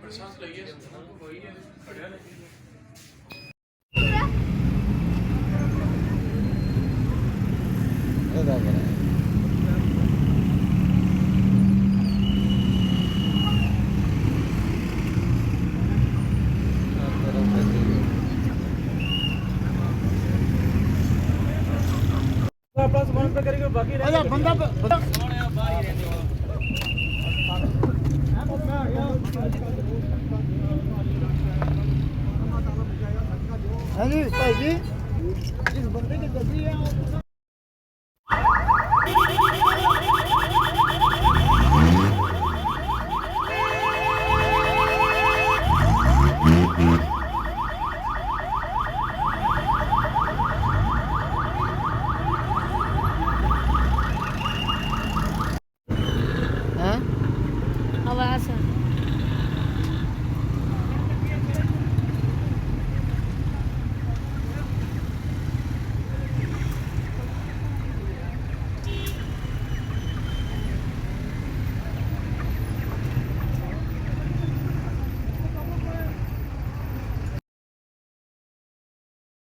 सांस लगी है वही है बढ़िया लगी बंदा हाँ जी भाई जी इस बंदे की गड्डी है आवाज